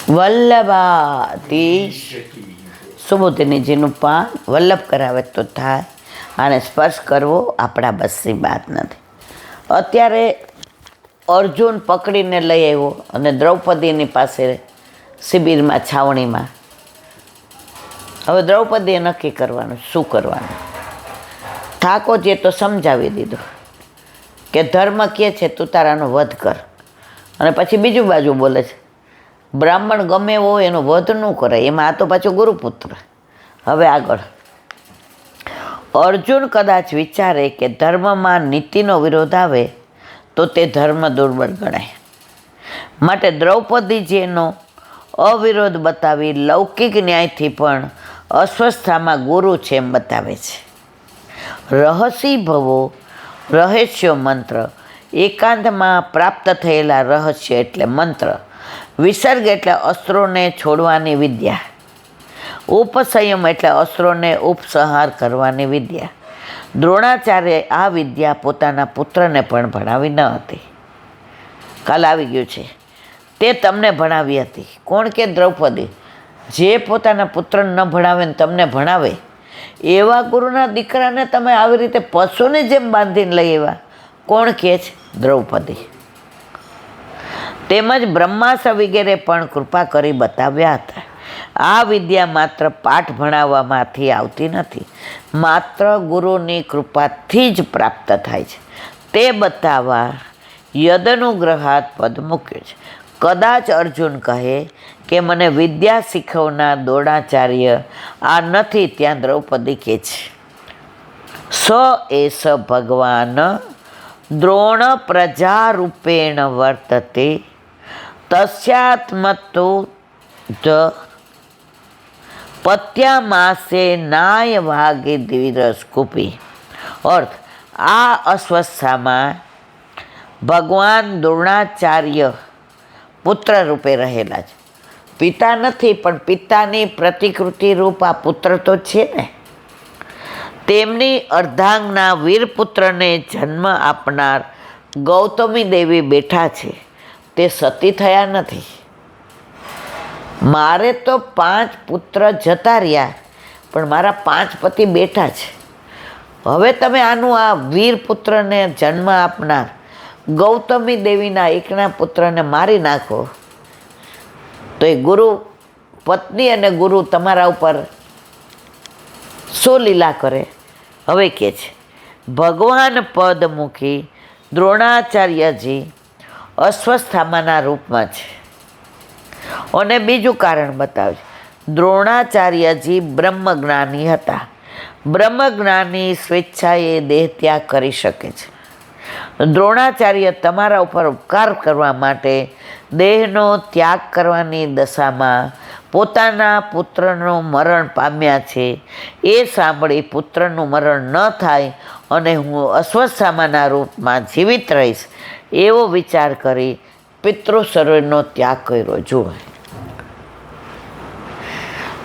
વલ્લભાતી સુબોધિનીજીનું પાન વલ્લભ કરાવે તો થાય, આને સ્પર્શ કરવો આપણા બસની વાત નથી. અત્યારે અર્જુન પકડીને લઈ આવ્યો અને દ્રૌપદીની પાસે શિબિરમાં છાવણીમાં. હવે દ્રૌપદીએ નક્કી કરવાનું શું કરવાનું. ઠાકોરજીએ તો સમજાવી દીધું કે ધર્મ કહે છે તું તારાનો વધ કર, અને પછી બીજું બાજુ બોલે છે બ્રાહ્મણ ગમે એવો હોય એનો વધ ન કરાય, એમાં આ તો પાછો ગુરુપુત્ર. હવે આગળ અર્જુન કદાચ વિચારે કે ધર્મમાં નીતિનો વિરોધ આવે તો તે ધર્મ દુર્બળ ગણાય, માટે દ્રૌપદીજીનો અવિરોધ બતાવી લૌકિક ન્યાયથી પણ અસ્વસ્થતામાં ગુરુ છે એમ બતાવે છે. રહસી ભવો રહસ્યો મંત્ર, એકાંતમાં પ્રાપ્ત થયેલા રહસ્ય એટલે મંત્ર, વિસર્ગ એટલે અસ્ત્રોને છોડવાની વિદ્યા, ઉપસંયમ એટલે અસ્ત્રોને ઉપસંહાર કરવાની વિદ્યા. દ્રોણાચાર્ય આ વિદ્યા પોતાના પુત્રને પણ ભણાવી ન હતી. કાલ આવી ગયું છે તે તમને ભણાવી હતી. કોણ કે દ્રૌપદી. જે પોતાના પુત્રને ન ભણાવે ને તમને ભણાવે એવા ગુરુના દીકરાને તમે આવી રીતે પશુની જેમ બાંધીને લઈ આવ્યા. કોણ કહે છે? દ્રૌપદી. તેમજ બ્રહ્માસ્ત્ર વગેરે પણ કૃપા કરી બતાવ્યા હતા. આ વિદ્યા માત્ર પાઠ ભણાવવામાંથી આવતી નથી, માત્ર ગુરુની કૃપાથી જ પ્રાપ્ત થાય છે. તે બતાવવા યદનુગ્રહાત પદ મૂક્યું છે. કદાચ અર્જુન કહે કે મને વિદ્યા શીખવનાર દ્રોણાચાર્ય આ નથી, ત્યાં દ્રૌપદી કહે છે સ એસ ભગવાન દ્રોણ પ્રજારૂપેણ વર્તતે તસ્યાત્મતો જ પત્યામાસે નાય ભાગે દ્વિરસ કુપી. અર્થ, આ અસ્વસ્થામાં ભગવાન દ્રોણાચાર્ય પુત્ર રૂપે રહેલા છે. પિતા નથી પણ પિતાની પ્રતિકૃતિ રૂપ આ પુત્ર તો છે ને. તેમની અર્ધાંગના વીરપુત્રને જન્મ આપનાર ગૌતમી દેવી બેઠા છે, તે સતી થયા નથી. મારે તો 5 પુત્ર જતા રહ્યા પણ મારા 5 પતિ બેઠા છે. હવે તમે આનું આ વીરપુત્રને જન્મ આપનાર ગૌતમી દેવીના એકના પુત્રને મારી નાખો તો એ ગુરુ પત્ની અને ગુરુ તમારા ઉપર શું લીલા કરે. હવે કે છે ભગવાન પદ મૂકી દ્રોણાચાર્યજી અસ્વસ્થામાના રૂપમાં છે. અને બીજું કારણ બતાવે છે. દ્રોણાચાર્યજી બ્રહ્મજ્ઞાની હતા. બ્રહ્મજ્ઞાની સ્વેચ્છાએ દેહ ત્યાગ કરી શકે છે. દ્રોણાચાર્ય તમારા ઉપર ઉપકાર કરવા માટે દેહનો ત્યાગ કરવાની દશામાં પોતાના પુત્રનું મરણ પામ્યા છે. એ સાંભળી પુત્રનું મરણ ન થાય અને હું અસ્વસ્થામાના રૂપમાં જીવિત રહીશ એવો વિચાર કરી પિતૃ શરીરનો ત્યાગ કર્યો. જુઓ,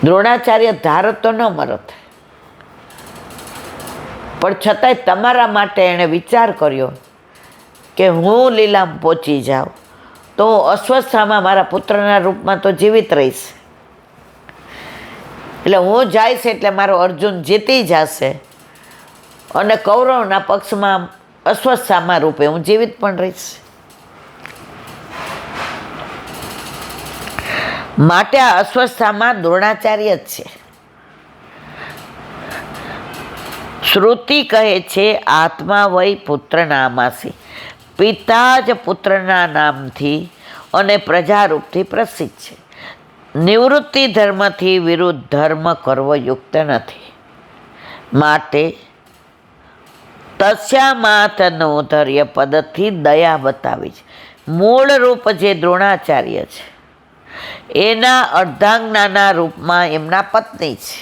દ્રોણાચાર્ય ધારત તો ન મરત, પણ છતાંય તમારા માટે એણે વિચાર કર્યો કે હું લીલામાં પહોંચી જાઉં તો અસ્વસ્થામાં મારા પુત્રના રૂપમાં તો જીવિત રહીશ, એટલે હું જઈશ એટલે મારો અર્જુન જીતી જશે અને કૌરવના પક્ષમાં અસ્વસ્થામાં રૂપે હું જીવિત પણ રહીશ. માટે આ અસ્વસ્થામાં દ્રોણાચાર્ય જ છે. શ્રુતિ કહે છે આત્મા વય પુત્ર નામાસી, પિતા જ પુત્રના નામથી અને પ્રજારૂપથી પ્રસિદ્ધ છે. નિવૃત્તિ ધર્મથી વિરુદ્ધ ધર્મ કરવો યુક્ત નથી. માટે તસ્યામાતનોધર્ય પદથી દયા બતાવી છે. મૂળ રૂપ જે દ્રોણાચાર્ય છે એના અર્ધાંગનાના રૂપમાં એમના પત્ની છે.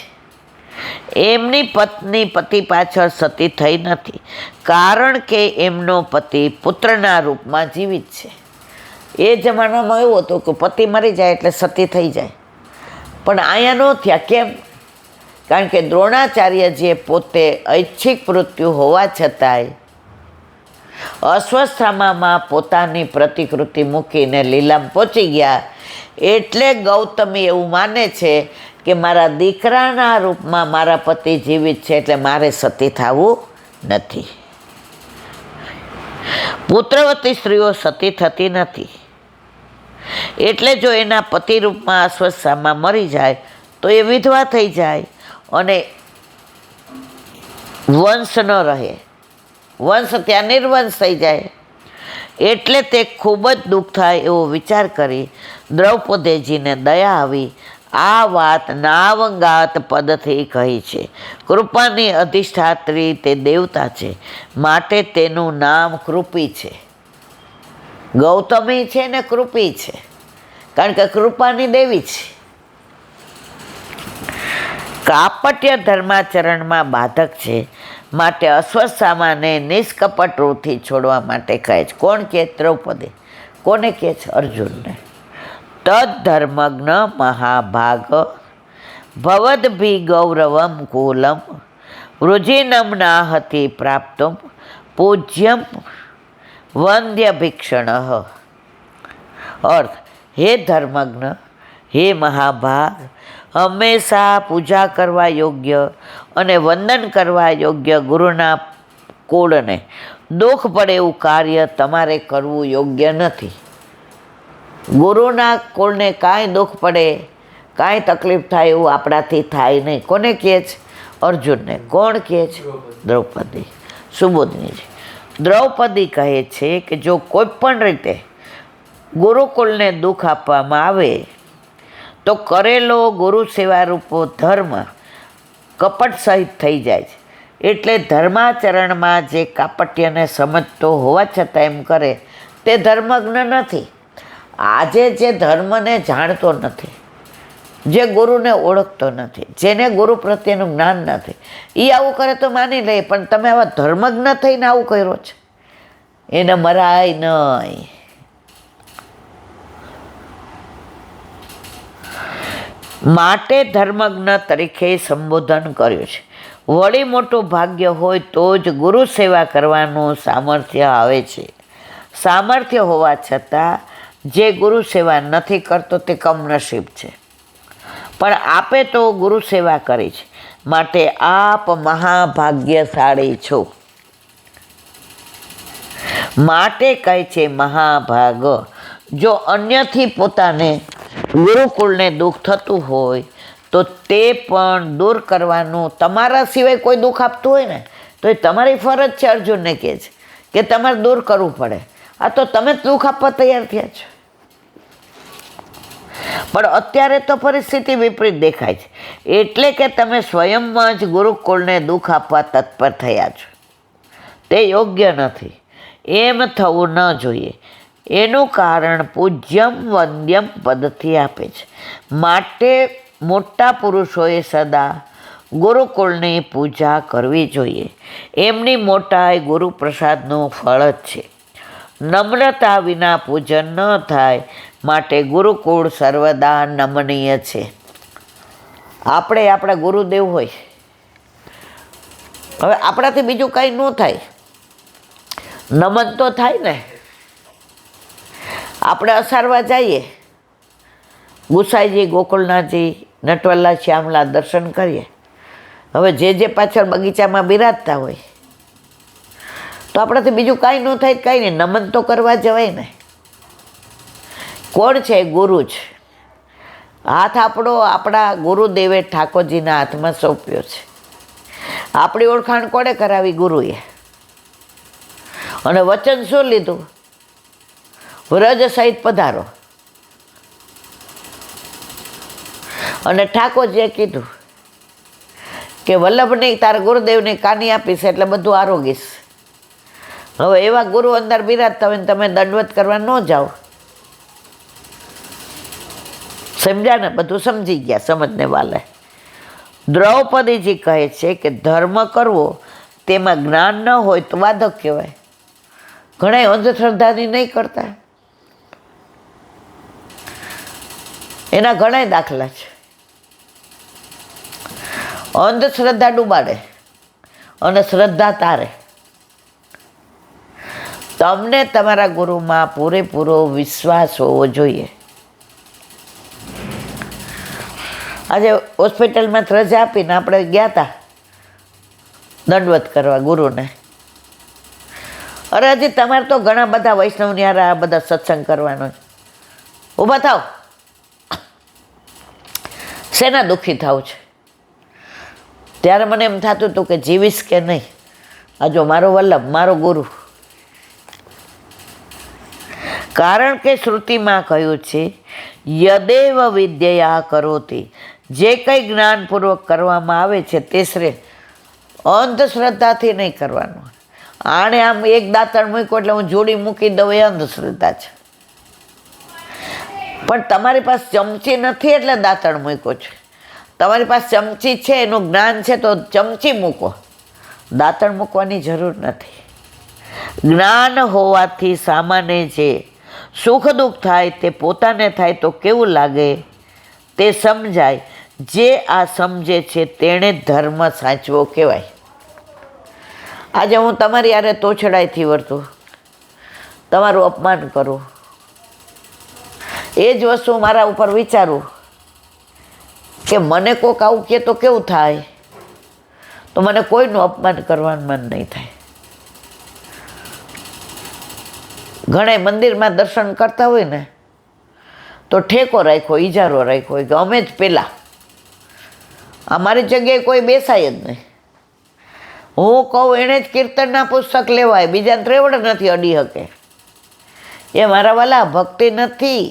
એમની પત્ની પતિ પાછળ સતી થઈ નથી, કારણ કે એમનો પતિ પુત્રના રૂપમાં જીવિત છે. એ જમાનામાં એવું હતું કે પતિ મરી જાય એટલે સતી થઈ જાય, પણ અહીંયા ન થયા. કેમ? કારણ કે દ્રોણાચાર્ય જે પોતે ઐચ્છિક મૃત્યુ હોવા છતાંય અશ્વત્થામામાં પોતાની પ્રતિકૃતિ મૂકીને લીલામ પહોંચી ગયા. એટલે ગૌતમી એવું માને છે કે મારા દીકરાના રૂપમાં મારા પતિ જીવિત છે, એટલે મારે સતી થવું નથી. પુત્રવતી સ્ત્રીઓ સતી થતી નથી. એટલે જો એના પતિ રૂપમાં અશ્વત્થામા મરી જાય તો એ વિધવા થઈ જાય અને વંશ ન રહે, વંશ ત્યાં નિર્વંશ થઈ જાય. એટલે તે ખૂબ જ દુઃખ થાય એવો વિચાર કરી દ્રૌપદીજીને દયા આવી આ વાત નાવંગાત પદથી કહી છે. કૃપાની અધિષ્ઠાત્રી તે દેવતા છે, માટે તેનું નામ કૃપી છે. ગૌતમી છે ને કૃપી છે, કારણ કે કૃપાની દેવી છે. કાપટ્ય ધર્માચરણમાં બાધક છે, માટે અશ્વત્થામાને નિષ્કપટ રૂપથી છોડવા માટે કહે છે. કોણ કહે? દ્રૌપદી. કોને કહે છે? અર્જુનને. તદ્ધર્મજ્ઞ મહાભાગ ભવદ્ભિ ગૌરવમ કુલમ વૃજિનમ નાહતિ પ્રાપ્તુમ પૂજ્યમ વંદ્ય ભિક્ષણ. અર્થ: હે ધર્મજ્ઞ, હે મહાભાગ, હંમેશા પૂજા કરવા યોગ્ય અને વંદન કરવા યોગ્ય ગુરુના કુળને દુઃખ પડે એવું કાર્ય તમારે કરવું યોગ્ય નથી. ગુરુના કુળને કાંઈ દુઃખ પડે, કાંઈ તકલીફ થાય એવું આપણાથી થાય નહીં. કોને કહે છે? અર્જુનને. કોણ કહે છે? દ્રૌપદી. સુબોધનીજી. દ્રૌપદી કહે છે કે જો કોઈ પણ રીતે ગુરુકુળને દુઃખ આપવામાં આવે તો કરેલો ગુરુ સેવારૂપો ધર્મ કપટ સહિત થઈ જાય છે. એટલે ધર્માચરણમાં જે કાપટ્યને સમજતો હોવા છતાં એમ કરે તે ધર્મજ્ઞ નથી. આજે જે ધર્મને જાણતો નથી, જે ગુરુને ઓળખતો નથી, જેને ગુરુ પ્રત્યેનું જ્ઞાન નથી, એ આવું કરે તો માની લે, પણ તમે આવા ધર્મજ્ઞ થઈને આવું કર્યો છે, એને મરાય નહીં. માટે ધર્મજ્ઞ તરીકે સંબોધન કર્યું છે. વળી મોટું ભાગ્ય હોય તો જ ગુરુ સેવા કરવાનું સામર્થ્ય આવે છે. સામર્થ્ય હોવા છતાં જે ગુરુ સેવા નથી કરતો તે કમનસીબ છે. પણ આપે તો ગુરુ સેવા કરી છે, માટે આપ મહાભાગ્યશાળી છો. માટે કહે છે મહાભાગ. જો અન્યથી પોતાને ગુરુકુળને દુઃખ થતું હોય તો તે પણ દૂર કરવાનું, તમારા સિવાય કોઈ દુઃખ આપતું હોય ને તો એ તમારી ફરજ છે. અર્જુનને કહે છે કે તમારે દૂર કરવું પડે. આ તો તમે જ દુઃખ આપવા તૈયાર થયા છો. પણ અત્યારે તો પરિસ્થિતિ વિપરીત દેખાય છે, એટલે કે તમે સ્વયંમાં જ ગુરુકુળને દુઃખ આપવા તત્પર થયા છો. તે યોગ્ય નથી. એમ થવું ન જોઈએ. એનું કારણ પૂજ્યમ વંદ્યમ પદથી આપે છે. માટે મોટા પુરુષોએ સદા ગુરુકુળની પૂજા કરવી જોઈએ. એમની મોટાઈ ગુરુ પ્રસાદનું ફળ જ છે. નમ્રતા વિના પૂજન ન થાય, માટે ગુરુકુળ સર્વદા નમનીય છે. આપણે આપણા ગુરુદેવ હોય, હવે આપણાથી બીજું કાંઈ ન થાય, નમન તો થાય ને. આપણે અસારવા જઈએ, ગુસાઈજી, ગોકુળનાથજી, નટવરલાલ, શ્યામલા દર્શન કરીએ. હવે જે પાછળ બગીચામાં બિરાજતા હોય તો આપણાથી બીજું કાંઈ ન થાય, કાંઈ નહીં, નમન તો કરવા જવાય ને. કોણ છે? ગુરુ છે. હાથ આપણો આપણા ગુરુદેવે ઠાકોરજીના હાથમાં સોંપ્યો છે. આપણી ઓળખાણ કોણે કરાવી? ગુરુએ. અને વચન શું લીધું? વ્રજ સહિત પધારો. અને ઠાકોરજીએ કીધું કે વલ્લભને તારા ગુરુદેવને કાની આપીશ એટલે બધું આરોગીશ. હવે એવા ગુરુ અંદર બિરાજતા હોય ને તમે દંડવત કરવા ન જાઓ. સમજ્યા ને? બધું સમજી ગયા, સમજને વાલે. દ્રૌપદીજી કહે છે કે ધર્મ કરવો તેમાં જ્ઞાન ન હોય તો બાધક કહેવાય. ઘણા અંધશ્રદ્ધાની નહીં કરતા, એના ઘણા દાખલા છે. અંધશ્રદ્ધા ડૂબાડે અને શ્રદ્ધા તારે. તમને તમારા ગુરુમાં પૂરેપૂરો વિશ્વાસ હોવો જોઈએ. આજે હોસ્પિટલમાં રજા આપીને આપણે ગયા હતા દંડવત કરવા ગુરુને. અરે હજી તમારે તો ઘણા બધા વૈષ્ણવની હારે આ બધા સત્સંગ કરવાનો. ઊભા થાવ. શેના દુઃખી થાવ છે? ત્યારે મને એમ થતું હતું કે જીવીશ કે નહીં. આ જો મારો વલ્લભ, મારો ગુરુ. કારણ કે શ્રુતિમાં કહ્યું છે યદેવ વિદ્યયા કરોતિ, જે કંઈ જ્ઞાનપૂર્વક કરવામાં આવે છે તે અંધશ્રદ્ધાથી નહીં કરવાનું. આણે આમ એક દાંતણ મૂક્યો એટલે હું જોડી મૂકી દઉં એ અંધશ્રદ્ધા છે. પણ તમારી પાસે ચમચી નથી એટલે દાંતણ મૂક્યો છે. તમારી પાસે ચમચી છે, એનું જ્ઞાન છે તો ચમચી મૂકો, દાંતણ મૂકવાની જરૂર નથી. જ્ઞાન હોવાથી સામાન્ય જે સુખ દુઃખ થાય તે પોતાને થાય તો કેવું લાગે તે સમજાય. જે આ સમજે છે તેણે ધર્મ સાચવો કહેવાય. આજે હું તમારી યારે તોછડાઈથી વર્તું, તમારું અપમાન કરું, એ જ વસ્તુ મારા ઉપર વિચારું કે મને કોઈક આવું કહે તો કેવું થાય, તો મને કોઈનું અપમાન કરવાનું મન નહીં થાય. ઘણા મંદિરમાં દર્શન કરતા હોય ને તો ઠેકો રાખ્યો, ઈજારો રાખ્યો કે અમે જ પહેલાં, અમારી જગ્યાએ કોઈ બેસાય જ નહીં. હું કહું એણે જ કીર્તનના પુસ્તક લેવાય, બીજાને ત્રેવડ નથી અડી શકે. એ મારા વાલા ભક્તિ નથી,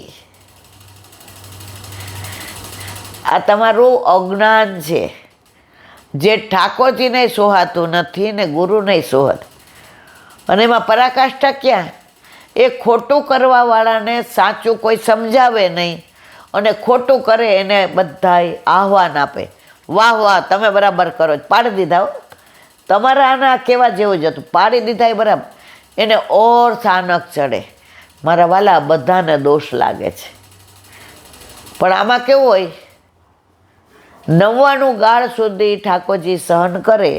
આ તમારું અજ્ઞાન છે. જે ઠાકોરજીને સોહાતું નથી ને ગુરુને સોહત. અને એમાં પરાકાષ્ઠા ક્યાં? એ ખોટું કરવાવાળાને સાચું કોઈ સમજાવે નહીં અને ખોટું કરે એને બધાય આહવાન આપે, વાહ વાહ તમે બરાબર કરો, પાડી દીધા હો. તમારા આના કેવા જેવું જ હતું, પાડી દીધા એ બરાબર. એને ઓર સ્થાનક ચડે. મારા વાલા બધાને દોષ લાગે છે. પણ આમાં કેવું હોય, 99 ગાળ સુધી ઠાકોરજી સહન કરે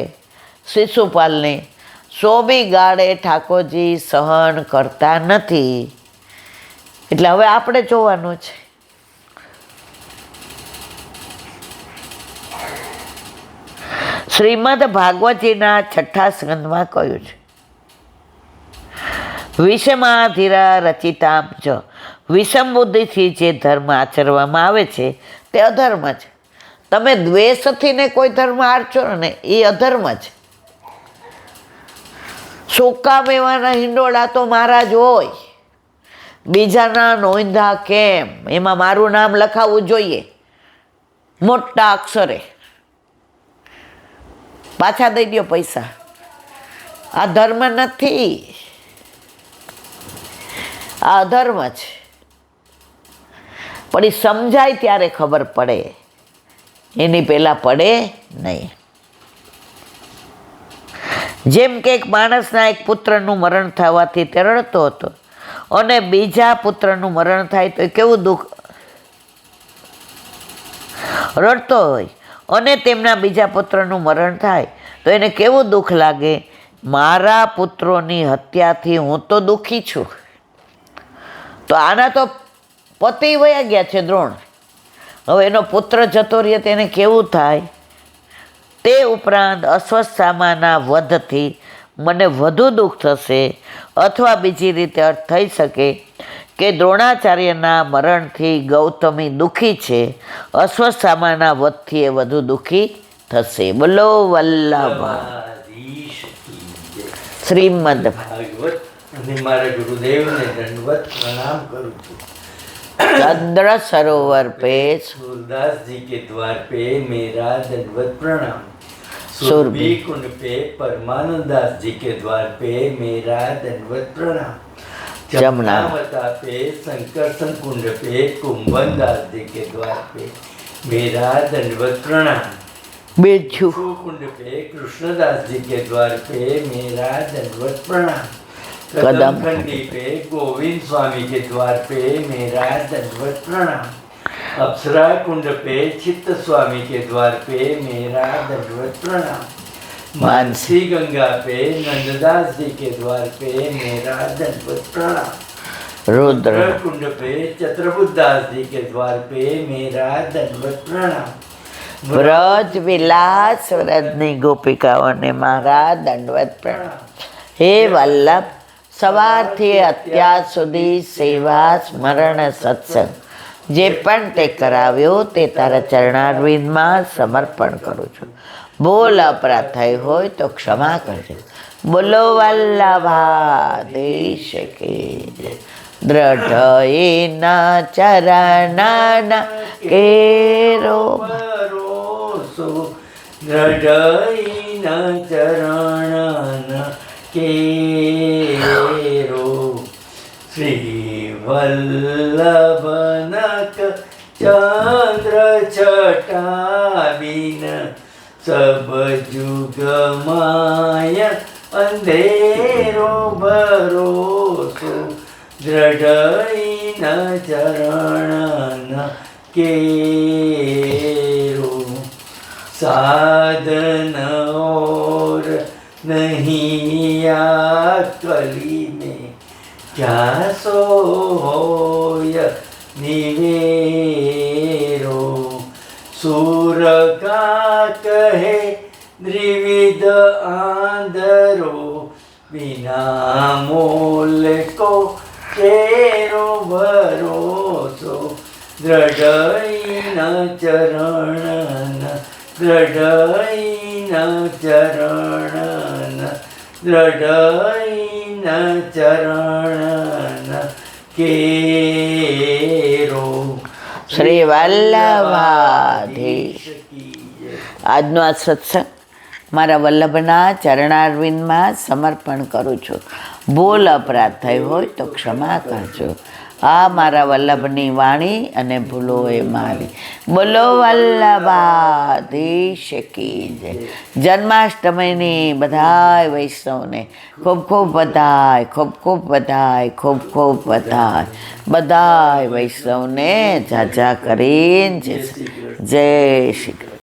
શિશુપાલને, 100મી ગાળે ઠાકોરજી સહન કરતા નથી. એટલે હવે આપણે જોવાનું છે. શ્રીમદ ભાગવતજીના 6થા સ્કંદમાં કહ્યું છે વિષમાધીરા રચિતામ જ, વિષમ બુદ્ધિથી જે ધર્મ આચરવામાં આવે છે તે અધર્મ છે. તમે દ્વેષથી ને કોઈ ધર્મ આચરો ને એ અધર્મ છે. સૂકા મેવાના હિંડોળા તો મારા જ હોય, બીજાના નોંધા કેમ, એમાં મારું નામ લખાવવું જોઈએ મોટા અક્ષરે. પાછા દઈ દો પૈસા. આ ધર્મ નથી, આ અધર્મ છે. પણ એ સમજાય ત્યારે ખબર પડે, એની પહેલાં પડે નહીં. જેમ કે એક માણસના એક પુત્રનું મરણ થવાથી તે રડતો હતો અને બીજા પુત્રનું મરણ થાય તો કેવું દુઃખ, રડતો હોય અને તેમના બીજા પુત્રનું મરણ થાય તો એને કેવું દુઃખ લાગે. મારા પુત્રોની હત્યાથી હું તો દુઃખી છું. તો આના તો પતિ વયા ગયા છે દ્રોણ, હવે એનો પુત્ર જતો રહે તેને કેવું થાય. તે ઉપરાંત અસ્વસ્થામાના વધથી મને વધુ દુઃખ થશે, અથવા બીજી રીતે અર્થ થઈ શકે કે દ્રોણાચાર્યના મરણથી ગૌતમી દુઃખી છે, અસ્વસ્થામાના વધથી એ વધુ દુઃખી થશે. બોલો વલ્લભ શ્રીમદ ભાગવત. અને મારા ગુરુદેવને દંડવત પ્રણામ કરું છું. चंद्र सरोवर पे सूरदास जी के द्वार पे मेरा दंडवत प्रणाम. सुरभि सुरभि कुंड पे परमानंद दास जी के द्वार पे मेरा दंडवत प्रणाम. जमुनावता पे संकर्षण कुंड पे कुंभन दास जी के द्वार पे मेरा दंडवत प्रणाम. बिच्छू कुंड पे कृष्णदास जी के द्वार पे मेरा दंडवत प्रणाम. कदम कदम खंडी पे गोविंद स्वामी के द्वार पे मेरा दंडवत प्रणाम. अप्सरा कुंड पे चित्त स्वामी के द्वार पे मेरा दंडवत प्रणाम. मानसी गंगा पे नंददास जी के द्वार पे मेरा दंडवत प्रणाम। रुद्र कुंड पे चतुर्बुदास जी के द्वार पे मेरा दंडवत प्रणाम। વ્રજ વિલાસ વ્રજની ગોપિકાઓને મારા દંડવત પ્રણામ. હે વલ્લભ, સવારથી અત્યાર સુધી સેવા સ્મરણ સત્સંગ જે પણ તે કરાવ્યો તે તારા ચરણારવિંદમાં સમર્પણ કરું છું. બોલ અપરાધ થઈ હોય તો ક્ષમા કરજે. બોલો વલ્લભાધીશ કી જય. દ્રઢ એના ચરણના કેરો ભરોસો, દ્રઢઈના ચરણ કેરો. શ્રી વલ્લભનક ચંદ્ર છટાબીન સબ જુગ માય અંધેરો ભરોસો. દ્રઢઈના ચરણ કેરો. साधन और नहीं आ कली में क्या सोय निवेरो. सूर का कहे द्रिविध आंधरो बिना मोल को केरो भरोसो. દ્રઢઈના ચરણ, દ્રઢઈના ચરણ, દ્રઢઈના ચરણ કેરો. શ્રી વલ્લભાધીશ. આજનો આ સત્સંગ મારા વલ્લભના ચરણારવિંદમાં સમર્પણ કરું છું. ભૂલ અપરાધ થઈ હોય તો ક્ષમા કરજો. આ મારા વલ્લભની વાણી અને ભૂલો એ મારી. બોલો વલ્લભાધીશ કી જય. જન્માષ્ટમીની બધાય વૈષ્ણવને ખૂબ ખૂબ બધાય, ખૂબ ખૂબ બધાય, ખૂબ ખૂબ બધાય. બધાય વૈષ્ણવને જાજા કરીને જય શ્રી કૃષ્ણ.